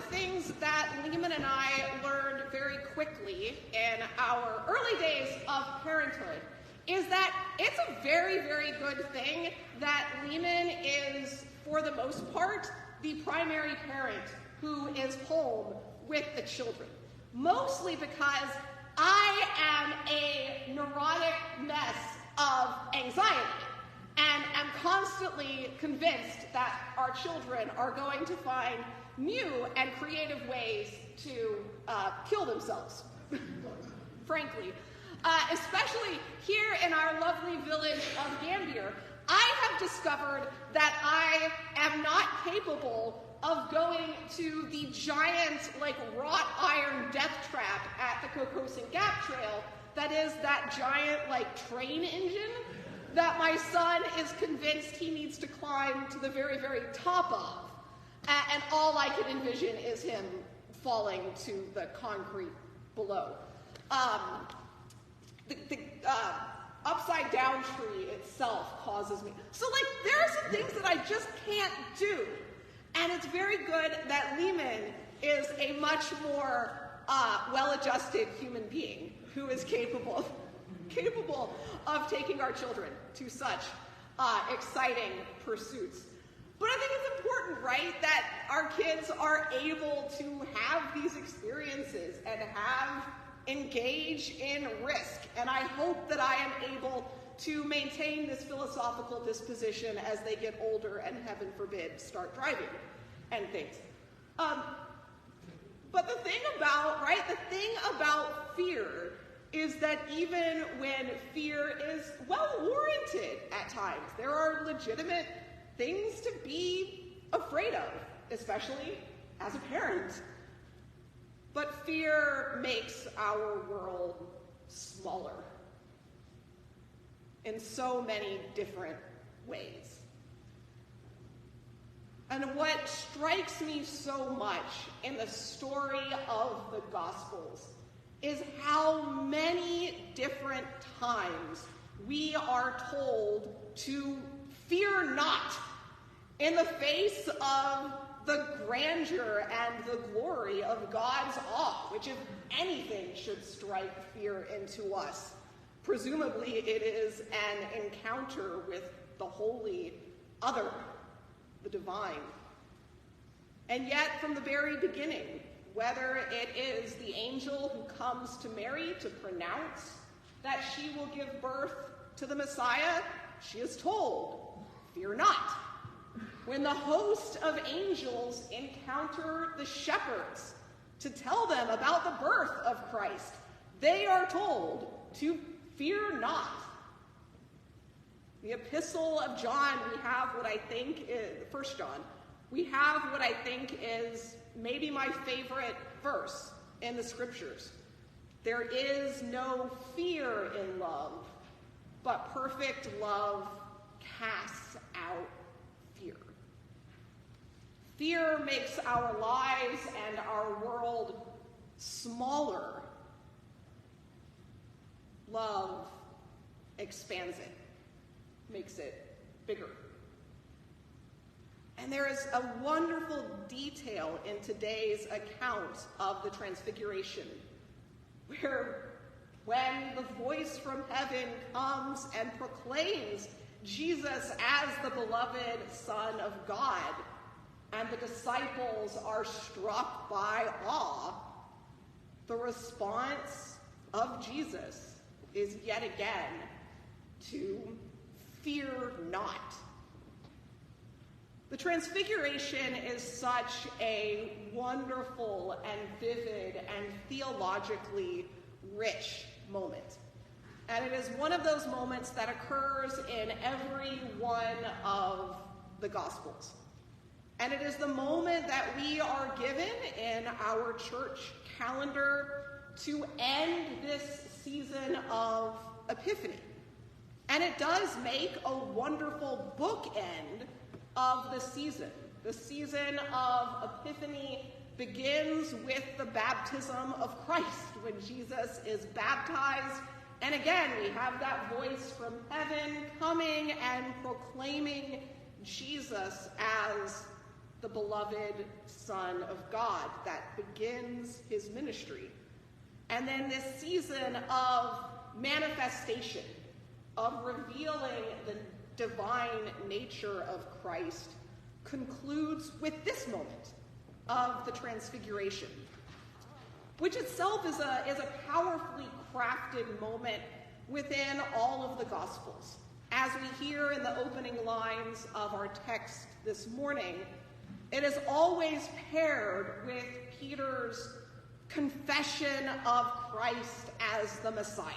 things that Lehman and I learned very quickly in our early days of parenthood is that it's a very, very good thing that Lehman is, for the most part, the primary parent who is home with the children. Mostly because I am a neurotic mess of anxiety and am constantly convinced that our children are going to find new and creative ways to kill themselves, frankly. Especially here in our lovely village of Gambier, I have discovered that I am not capable of going to the giant, wrought iron death trap at the Cocosin Gap Trail that is that giant, train engine that my son is convinced he needs to climb to the very, very top of. And all I can envision is him falling to the concrete below. The upside down tree itself causes me. So, there are some things that I just can't do. And it's very good that Lehman is a much more well-adjusted human being who is capable of taking our children to such exciting pursuits. But I think it's important, right, that our kids are able to have these experiences and engage in risk. And I hope that I am able to maintain this philosophical disposition as they get older and, heaven forbid, start driving and things. But the thing about fear is that even when fear is well-warranted at times, there are legitimate things to be afraid of, especially as a parent. But fear makes our world smaller in so many different ways. And what strikes me so much in the story of the Gospels is how many different times we are told to fear not in the face of the grandeur and the glory of God's awe, which, if anything, should strike fear into us. Presumably, it is an encounter with the holy other, the divine. And yet, from the very beginning, whether it is the angel who comes to Mary to pronounce that she will give birth to the Messiah, she is told, fear not. When the host of angels encounter the shepherds to tell them about the birth of Christ, they are told to fear not. The epistle of John, we have what I think is, 1 John, we have what I think is maybe my favorite verse in the scriptures. There is no fear in love, but perfect love casts out fear. Fear makes our lives and our world smaller. Love expands it, makes it bigger. And there is a wonderful detail in today's account of the Transfiguration, where when the voice from heaven comes and proclaims Jesus as the beloved Son of God, and the disciples are struck by awe, the response of Jesus is yet again to fear not. The Transfiguration is such a wonderful and vivid and theologically rich moment. And it is one of those moments that occurs in every one of the Gospels. And it is the moment that we are given in our church calendar to end this season of Epiphany. And it does make a wonderful bookend of the season. The season of Epiphany begins with the baptism of Christ, when Jesus is baptized. And again, we have that voice from heaven coming and proclaiming Jesus as the beloved Son of God that begins his ministry. And then this season of manifestation, of revealing the divine nature of Christ, concludes with this moment of the Transfiguration, which itself is a powerfully crafted moment within all of the Gospels. As we hear in the opening lines of our text this morning, it is always paired with Peter's confession of Christ as the Messiah.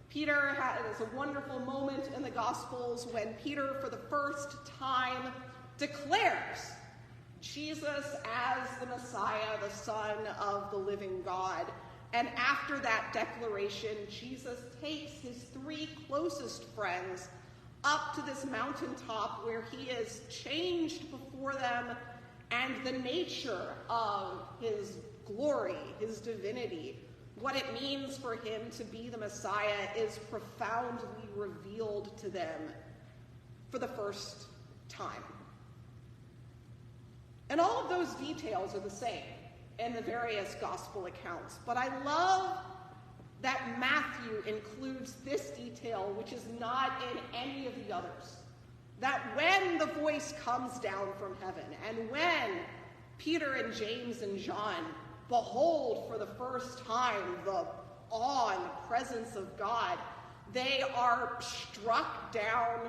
Peter has a wonderful moment in the Gospels when Peter, for the first time, declares Jesus as the Messiah, the Son of the living God. And after that declaration, Jesus takes his three closest friends up to this mountaintop where he is changed before them, and the nature of his glory, his divinity, what it means for him to be the Messiah, is profoundly revealed to them for the first time. And all of those details are the same in the various gospel accounts, but I love that Matthew includes this detail, which is not in any of the others. That when the voice comes down from heaven, and when Peter and James and John behold for the first time the awe and the presence of God, they are struck down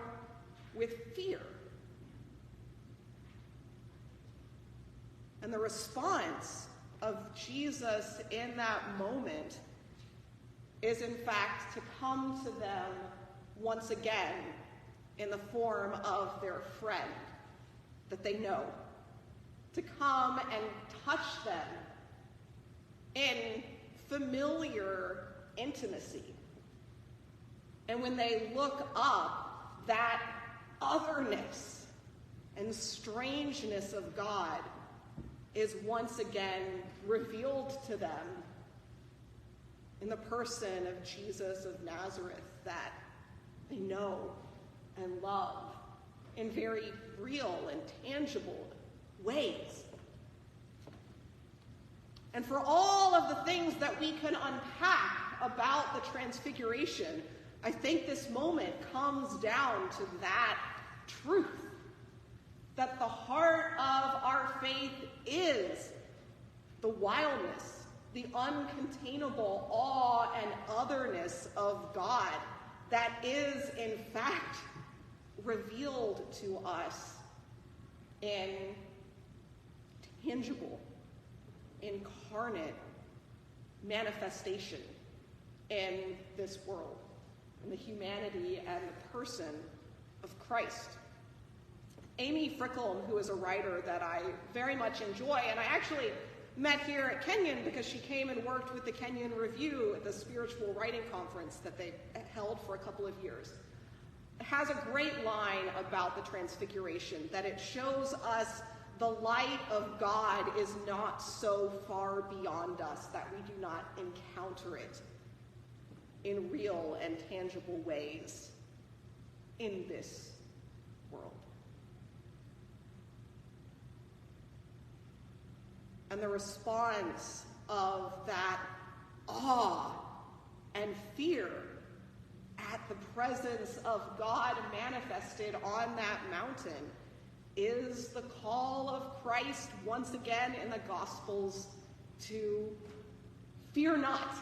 with fear. And the response of Jesus in that moment is, in fact, to come to them once again in the form of their friend that they know, to come and touch them in familiar intimacy. And when they look up, that otherness and strangeness of God is once again revealed to them in the person of Jesus of Nazareth that they know and love in very real and tangible ways. And for all of the things that we can unpack about the Transfiguration, I think this moment comes down to that truth, that the heart of our faith is the wildness, the uncontainable awe and otherness of God that is, in fact, revealed to us in tangible, incarnate manifestation in this world, in the humanity and the person of Christ. Amy Frickelm, who is a writer that I very much enjoy, and I actually met here at Kenyon because she came and worked with the Kenyon Review at the spiritual writing conference that they held for a couple of years, has a great line about the Transfiguration, that it shows us the light of God is not so far beyond us that we do not encounter it in real and tangible ways in this world. And the response of that awe and fear at the presence of God manifested on that mountain is the call of Christ once again in the Gospels to fear not,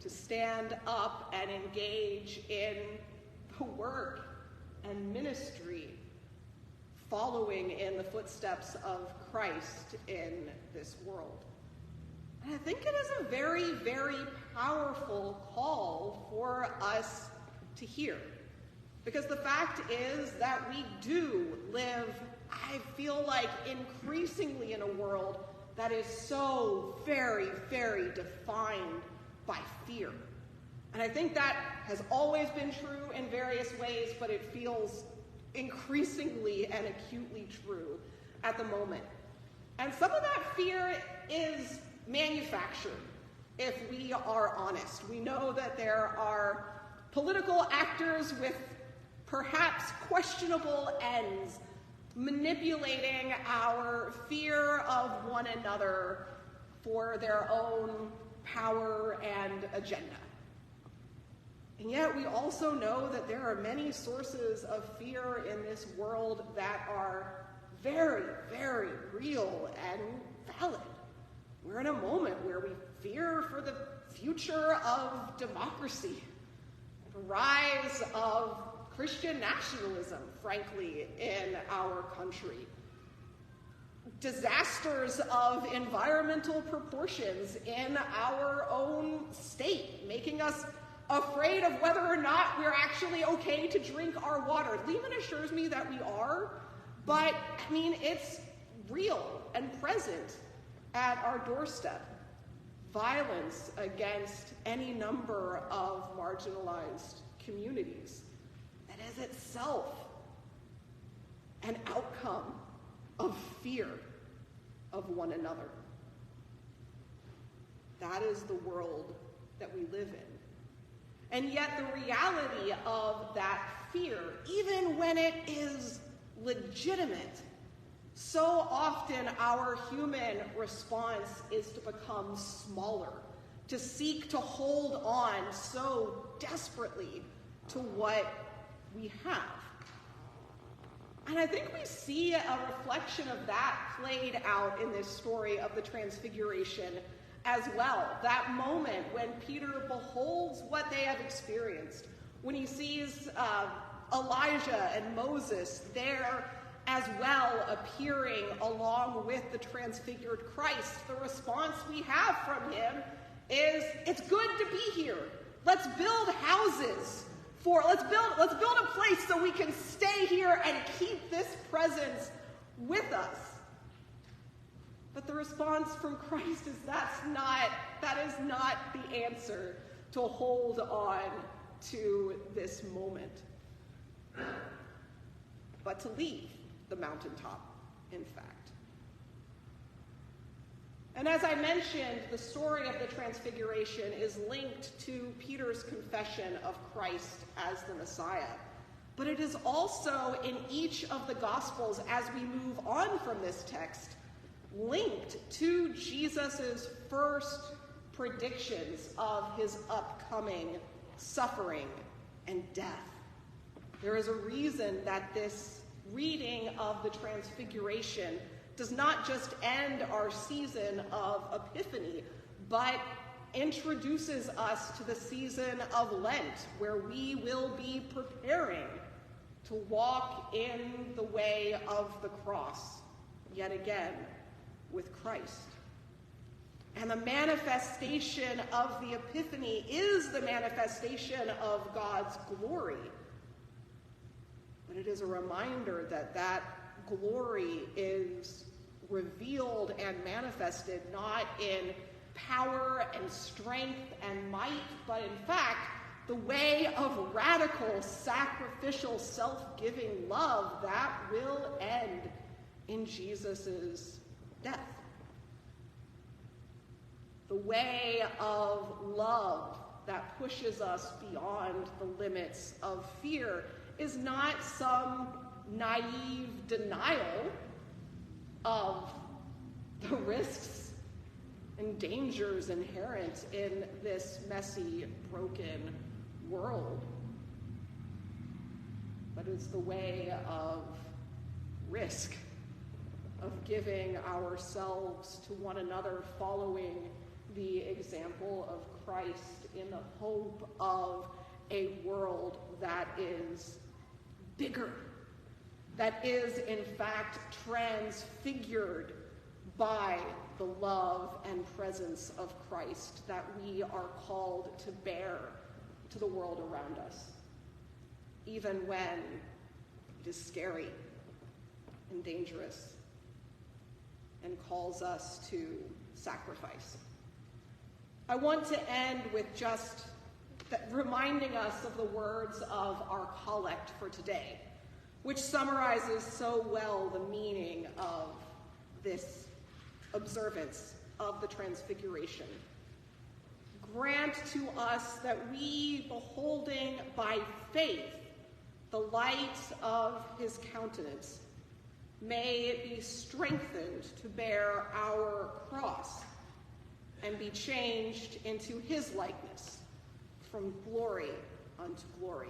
to stand up and engage in the work and ministry following in the footsteps of Christ in this world. And I think it is a very, very powerful call for us to hear. Because the fact is that we do live, I feel like, increasingly in a world that is so very, very defined by fear. And I think that has always been true in various ways, but it feels increasingly and acutely true at the moment. And some of that fear is manufactured, if we are honest. We know that there are political actors with perhaps questionable ends, manipulating our fear of one another for their own power and agenda. And yet we also know that there are many sources of fear in this world that are very, very real and valid. We're in a moment where we fear for the future of democracy, the rise of Christian nationalism, frankly, in our country. Disasters of environmental proportions in our own state, making us afraid of whether or not we're actually okay to drink our water. Lehman assures me that we are, but I mean, it's real and present at our doorstep. Violence against any number of marginalized communities. That is itself an outcome of fear of one another. That is the world that we live in. And yet the reality of that fear, even when it is legitimate, so often our human response is to become smaller, to seek to hold on so desperately to what we have. And I think we see a reflection of that played out in this story of the Transfiguration as well. That moment when Peter beholds what they have experienced, when he sees Elijah and Moses there as well appearing along with the transfigured Christ, the response we have from him is, it's good to be here. Let's build houses let's build a place so we can stay here and keep this presence with us. But the response from Christ is that is not the answer to hold on to this moment, but to leave the mountaintop, in fact. And as I mentioned, the story of the Transfiguration is linked to Peter's confession of Christ as the Messiah. But it is also in each of the Gospels, as we move on from this text, linked to Jesus' first predictions of his upcoming suffering and death. There is a reason that this reading of the Transfiguration does not just end our season of Epiphany, but introduces us to the season of Lent, where we will be preparing to walk in the way of the cross, yet again, with Christ. And the manifestation of the Epiphany is the manifestation of God's glory. But it is a reminder that that glory is revealed and manifested not in power and strength and might, but in fact, the way of radical, sacrificial, self-giving love that will end in Jesus' death. The way of love that pushes us beyond the limits of fear is not some naive denial of the risks and dangers inherent in this messy, broken world, but it's the way of risk, of giving ourselves to one another, following the example of Christ in the hope of a world that is bigger, that is in fact transfigured by the love and presence of Christ that we are called to bear to the world around us, even when it is scary and dangerous and calls us to sacrifice. I want to end with just reminding us of the words of our collect for today, which summarizes so well the meaning of this observance of the Transfiguration. Grant to us that we, beholding by faith the light of his countenance, may it be strengthened to bear our cross and be changed into his likeness from glory unto glory.